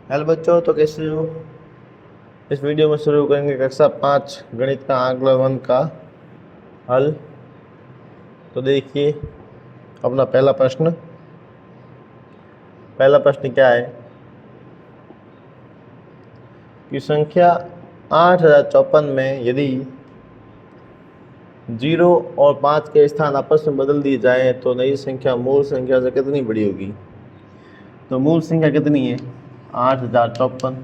Hello बच्चों, तो कैसे हो। इस वीडियो में शुरू करेंगे कक्षा 5 गणित का आंकड़ा 1 का हल। तो देखिए अपना पहला प्रश्न क्या है कि संख्या 8054 में यदि 0 और 5 के स्थान आपस में बदल दिए जाए तो नई संख्या मूल संख्या से कितनी बड़ी होगी। तो मूल संख्या कितनी है 8054।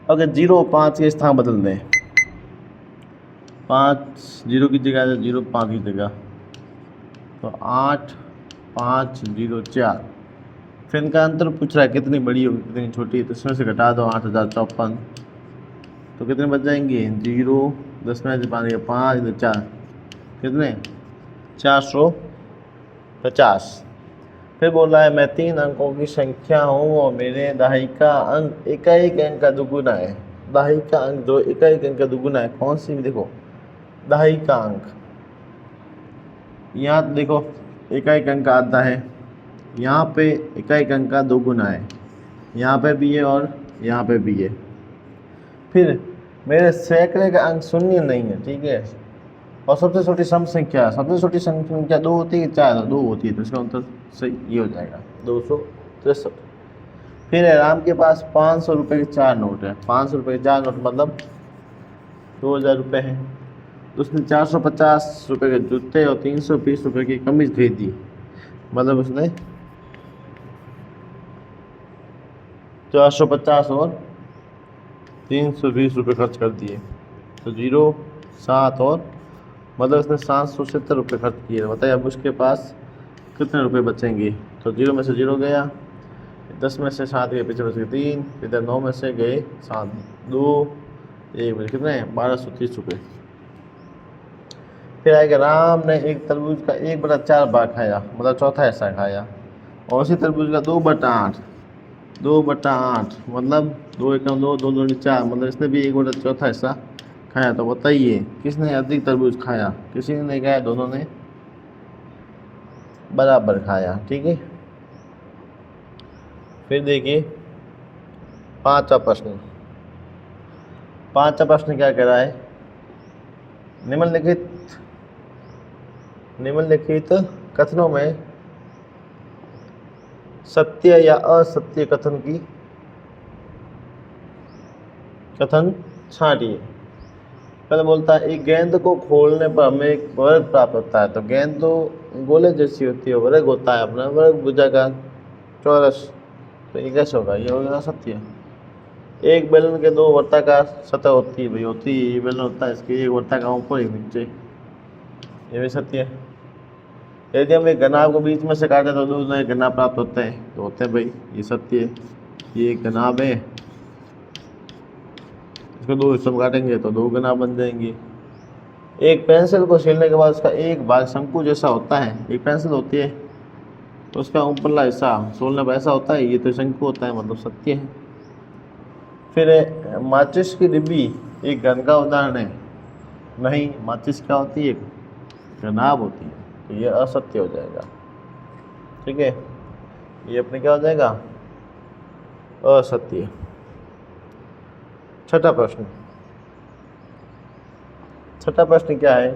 अगर 0 और 5 के स्थान बदल दें, 5 0 की जगह 0 5 की जगह, तो 8 5 0 4। फिर इनका अंतर पूछ रहा है कितनी बड़ी होगी कितनी छोटी है, तो इसमें से घटा दो 8054, तो कितने बच जाएंगे 0, 10 में से 5 5 इधर 4, कितने 450। फिर बोल रहा है मैं 3 अंकों की संख्या हूँ और मेरे दहाई का अंक इकाई अंक का दुगुना है। दहाई का अंक जो इकाई अंक का दुगुना है, कौन सी भी देखो दहाई का अंक, यहाँ देखो इकाई अंक का आधा है, यहाँ पे इकाई अंक का दोगुना है, यहाँ पे भी है और यहाँ पे भी है। फिर मेरे सैकड़े का अंक शून्य नहीं है, ठीक है। और सबसे छोटी सम संख्या, सबसे छोटी सम संख्या 2 होती है, 4 2 होती है, तो इसका उत्तर सही ये हो जाएगा 263। फिर राम के पास 500 रुपये के 4 नोट है। 500 रुपये के 4 नोट मतलब 2000 रुपये हैं। तो उसने 450 रुपये के जूते और 320 रुपये की कमीज खरीदी, मतलब उसने 450 और 320 रुपये खर्च कर दिए। तो 0 7 और मतलब उसने 770 रुपये खर्च किए। बताइए अब उसके पास कितने रुपए बचेंगे। तो 0 में से 0 गया, 10 में से 7 गए, पीछे बच गए 3, इधर 9 में से गए 7, 2 1 बचे कितने 1230 रुपये। फिर आएगा राम ने एक तरबूज का 1/4 भाग खाया, मतलब चौथा हिस्सा खाया, और उसी तरबूज का 2/8 मतलब 2 एकम 2 2 2 4, मतलब इसने भी 1/4 हिस्सा खाया। तो बताइए किसने अधिक तरबूज खाया। किसी ने नहीं खाया, दोनों ने बराबर खाया, ठीक है। फिर देखिए पांचवा प्रश्न क्या कह रहा है, निम्नलिखित कथनों में सत्य या असत्य कथन छांटिए। पहले बोलता है एक गेंद को खोलने पर हमें एक वर्ग प्राप्त होता है। तो गेंद तो गोले जैसी होती है, वर्ग होता है अपना, वर्ग भुजाकार चौरस, तो ये कैसे होगा, ये होगा सत्य। एक बेलन के 2 वर्ताकार सतह होती है, भाई होती है, ये बेलन होता है, इसके एक वर्ताकार ऊपर एक नीचे, ये भी सत्य है। यदि हम एक घनाभ को बीच में से काटे तो 2 नए घनाभ प्राप्त होते हैं, तो होते हैं भाई, ये सत्य है। ये एक घनाभ है, इसको 2 हिस्सों में काटेंगे तो 2 घनाभ बन जाएंगे। एक पेंसिल को छीलने के बाद उसका एक भाग शंकु जैसा होता है। एक पेंसिल होती है तो उसका ऊपरला हिस्सा सोलने पर ऐसा होता है, ये तो शंकु होता है, मतलब सत्य है। फिर माचिस की डिब्बी एक घन का उदाहरण है, नहीं, माचिस क्या होती है, घनाभ होती है, तो ये असत्य हो जाएगा, ठीक है। ये अपने क्या हो जाएगा, असत्य। छठा प्रश्न क्या है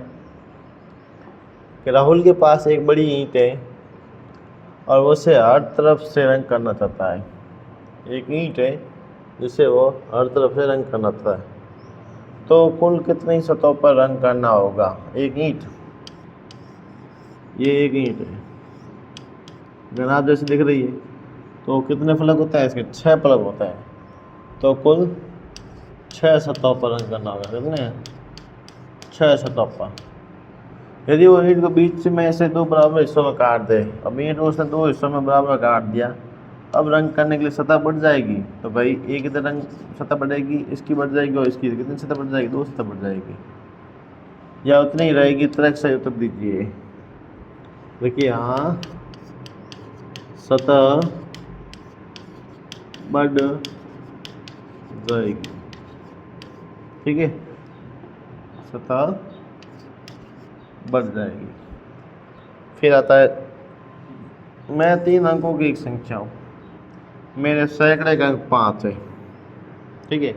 कि राहुल के पास एक बड़ी ईंट है और वो उसे हर तरफ से रंग करना चाहता है। एक ईंट है जिसे वो हर तरफ से रंग करना चाहता है, तो कुल कितनी सतहों पर रंग करना होगा। एक ईंट, ये एक ईंट है, घनाभ जैसे दिख रही है, तो कितने फलक होता है इसके, 6 फलक होता है, तो कुल 6 सतहों पर रंग करना होगा। कितने 6 सतहों पर। यदि वो ईंट को बीच में से 2 बराबर हिस्सों में काट दे, अब ईंट को उसने 2 हिस्सों में बराबर काट दिया, अब रंग करने के लिए सतह बढ़ जाएगी, तो भाई एक इधर रंग सतह बढ़ेगी, इसकी बढ़ जाएगी, और इसकी कितनी सतह बढ़ जाएगी, 2 सतह बढ़ जाएगी, या उतनी ही रहेगी। तरह से उत्तर दीजिए। देखिए यहाँ सतह बढ़ जाएगी, ठीक है, सतह बढ़ जाएगी। फिर आता है मैं 3 अंकों की एक संख्या हूँ, मेरे सैकड़े का अंक 5 है, ठीक है,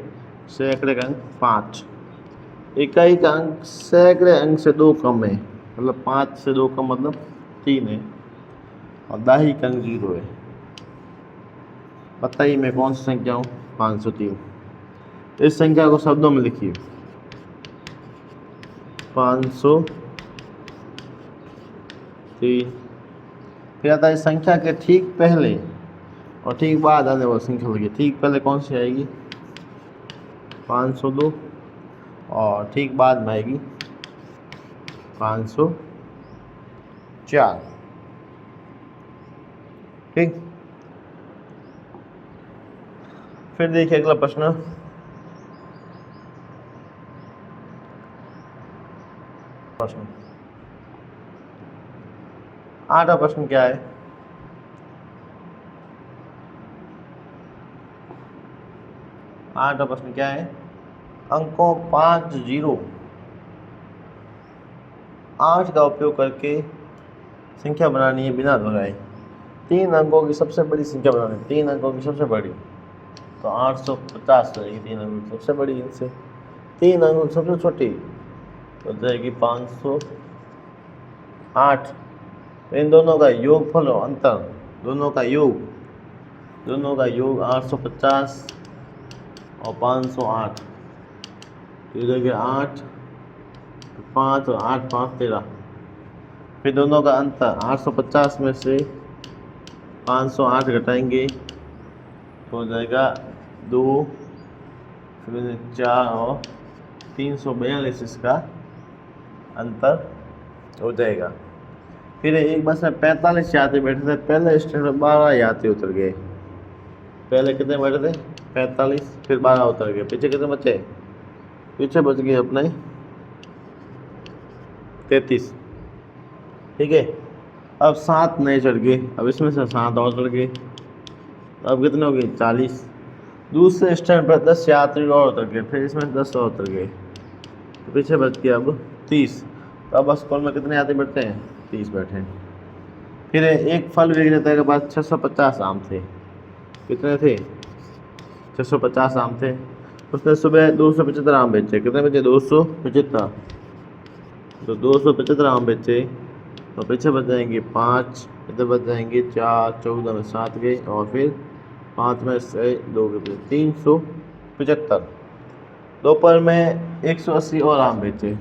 सैकड़े का अंक 5। इकाई का अंक सैकड़े अंक से 2 कम है, मतलब 5 से 2 कम मतलब 3 है, और दाही का अंक 0 है। बताइए मैं कौन सी संख्या हूँ? 503। इस संख्या को शब्दों में लिखिए। 503। फिर आता है संख्या के ठीक पहले और ठीक बाद आने वाली संख्या लिखिए। ठीक पहले कौन सी आएगी? 502, और ठीक बाद में आएगी 504। ठीक। फिर देखिए अगला प्रश्न। प्रश्न 8वां प्रश्न क्या है? 8वां प्रश्न क्या है? अंकों 5, 0, 8 का उपयोग करके संख्या बनानी है बिना दोहराए। 3 अंकों की सबसे बड़ी संख्या बनानी है, 3 अंकों की सबसे बड़ी, तो 850 रहेगी। 3 अंकों की सबसे बड़ी इनसे, 3 अंकों की सबसे छोटी तो जाएगी 508। इन दोनों का योगफल और अंतर, दोनों का योग 850 और 508, तो देखिए 8, 5 और 8, 5, 13। फिर दोनों का अंतर 850 में से 508 घटाएंगे तो हो जाएगा 2, फिर 4 और 342 इसका अंतर हो जाएगा। फिर एक बस में 45 यात्री बैठे थे, पहले स्टेशन में 12 यात्री उतर गए। पहले कितने बैठे थे? 45, फिर 12 उतर गए। पीछे कितने बचे? पीछे बच गए अपने 33, ठीक है। अब 7 नए चढ़ गए, अब इसमें से 7 और चढ़ गए, अब कितने हो गए? 40। दूसरे स्टैंड पर 10 यात्री और उतर गए, फिर इसमें 10 और उतर गए, तो पीछे बच गया अब 30। तो अब स्कूल में कितने यात्री बैठते हैं? 30 बैठे हैं। फिर एक फल विक्रेता के पास 650 आम थे। कितने थे? 650 आम थे। उसने सुबह 275 आम बेचे। कितने बेचे? 275। तो 275 आम बेचे, तो पीछे बच जाएंगे 5, इधर बच जाएंगे 4, 14 में 7 गए, और फिर 5 में से 2 गए, 375। दोपहर में 180 और आम बेचे,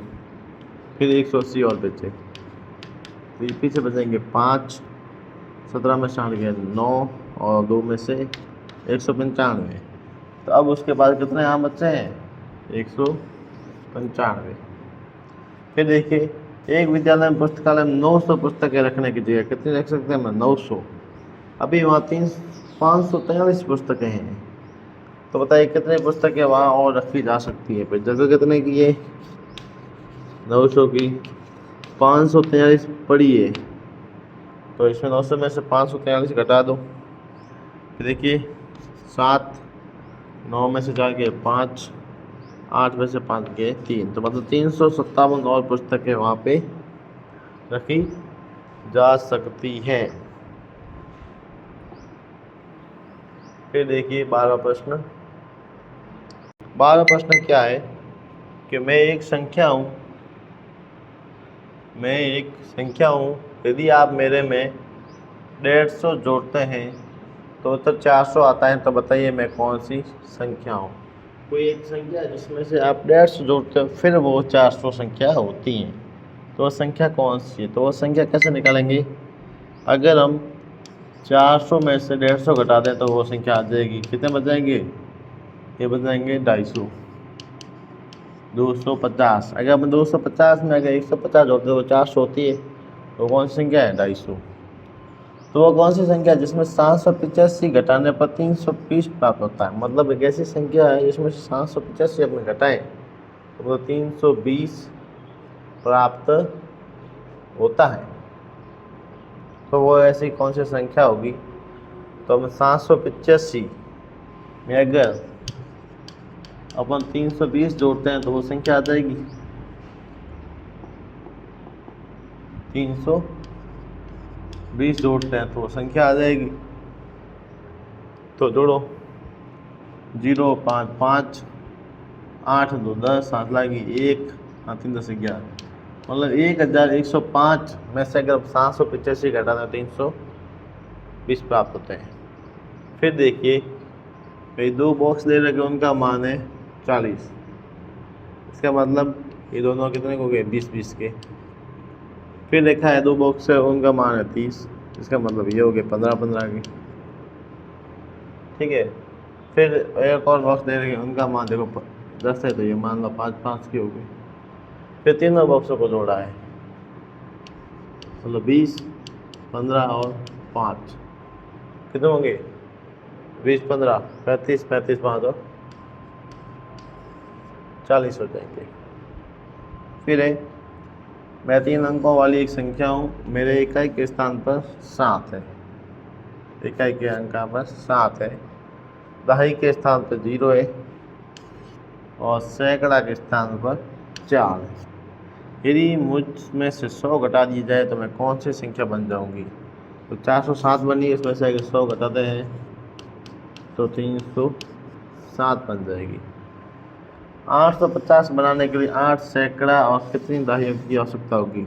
फिर 180 और बेचे, तो ये पीछे बचेंगे 5, 17 में 60 गए 9, और 2 में से 195। तो अब उसके बाद कितने आम बचे हैं? 195। फिर देखिए, एक विद्यालय में पुस्तकालय में 900 पुस्तकें रखने की जगह कितनी रख सकते हैं? 900। अभी वहाँ 543 पुस्तकें हैं, तो बताइए कितनी पुस्तकें वहाँ और रखी जा सकती है? फिर जगह कितने की है? 900 की। 543 पड़ी है, तो इसमें 900 में से 543 घटा दो। फिर देखिए 7, 9 में से 4 गए 5, 8 में से 5 गए 3, तो मतलब 357 और पुस्तकें वहाँ पे रखी जा सकती है। फिर देखिए 12वां प्रश्न। 12वां प्रश्न क्या है कि मैं एक संख्या हूँ, यदि आप मेरे में 150 जोड़ते हैं तो उत्तर 400 आता है, तो बताइए मैं कौन सी संख्या हूँ? कोई एक संख्या जिसमें से आप 150 जोड़ते हो फिर वो 400 संख्या होती हैं, तो वह संख्या कौन सी है? तो वह संख्या कैसे निकालेंगे? अगर हम 400 में से 150 घटा दें तो वो संख्या आ जाएगी। कितने बच जाएंगे? ये बच जाएंगे 250, 250। अगर हम 250 में अगर 150 जोड़ते तो वो 400 होती है, तो कौन सी संख्या है? 250। तो वो कौन सी संख्या जिसमें 785 घटाने पर 320 प्राप्त होता है? मतलब एक ऐसी संख्या है जिसमें 785 अपने घटाएं तो वो 320 प्राप्त होता है, तो वो ऐसी कौन सी संख्या होगी? तो हम 785 में अगर अपन 320 जोड़ते हैं तो वो संख्या आ जाएगी 320 जोड़ते हैं तो वो संख्या आ जाएगी। तो जोड़ो 0 5 5 8 2 10 7 लागी 1 हाँ 3 10 11 मतलब 1105 में से अगर 785 घटा दें 320 प्राप्त होते हैं। फिर देखिए ये दो बॉक्स दे रखे उनका मान है 40, इसका मतलब ये दोनों कितने हो गए 20-20 के। फिर देखा है दो बॉक्स है उनका मान है 30, इसका मतलब ये हो गए 15-15 के। ठीक है, फिर एक और बॉक्स दे रखे उनका मान देखो 10 है तो ये मान लो 5-5 के हो गए। फिर तीनों बॉक्सों को जोड़ा है मतलब 20 15 और 5 कितने होंगे 20 15 35 35 5 और 40 हो जाएंगे। फिर है मैं 3 अंकों वाली एक संख्या हूँ, मेरे इकाई के स्थान पर 7 है, इकाई के अंक पर 7 है, दहाई के स्थान पर 0 है और सैकड़ा के स्थान पर 4 है। यदि मुझ में से 100 घटा दिए जाए तो मैं कौन सी संख्या बन जाऊंगी? तो 407 बनी, इसमें से अगर 100 घटाते हैं तो 307 बन जाएगी। 850 बनाने के लिए 8 सैकड़ा और कितनी दहाइयों की आवश्यकता होगी?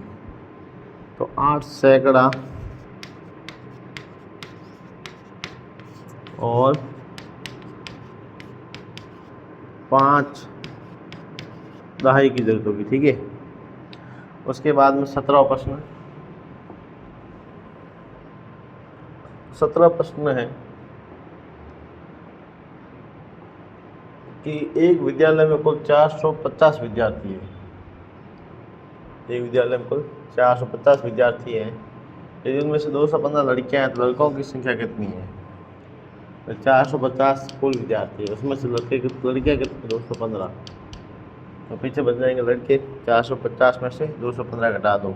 तो 8 सैकड़ा और 5 दहाई की जरूरत होगी। ठीक है, उसके बाद में 17 प्रश्न है कि एक विद्यालय में कुल 450 विद्यार्थी है, एक विद्यालय में कुल 450 विद्यार्थी हैं, यदि उनमें से 215 लड़कियां हैं तो लड़कों की संख्या कितनी है? तो 450 कुल विद्यार्थी है, उसमें से लड़कियां कितनी 215, तो पीछे बच जाएंगे लड़के। 450 में से 215 घटा दो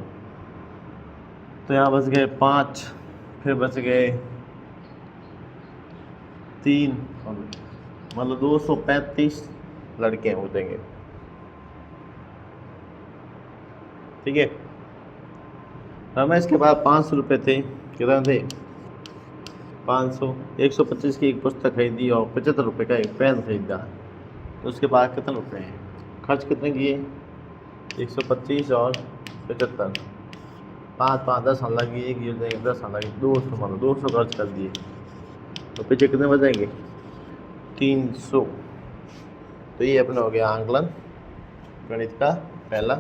तो यहाँ बच गए 5, फिर बच गए 3, मतलब 235 लड़के हो जाएंगे। ठीक है, रमेश के पास 500 रुपये थे, कितना थे 500, 125 की एक पुस्तक खरीदी और 75 रुपये का एक पेन खरीदा, तो उसके पास कितने रुपये हैं? खर्च कितने किए? 125 और 75, 5 5 10 लगी, एक ये 10 लगी, 200 मतलब 200 खर्च कर दिए, तो पीछे कितने बचेंगे? 300। तो ये अपना हो गया आंकलन गणित का पहला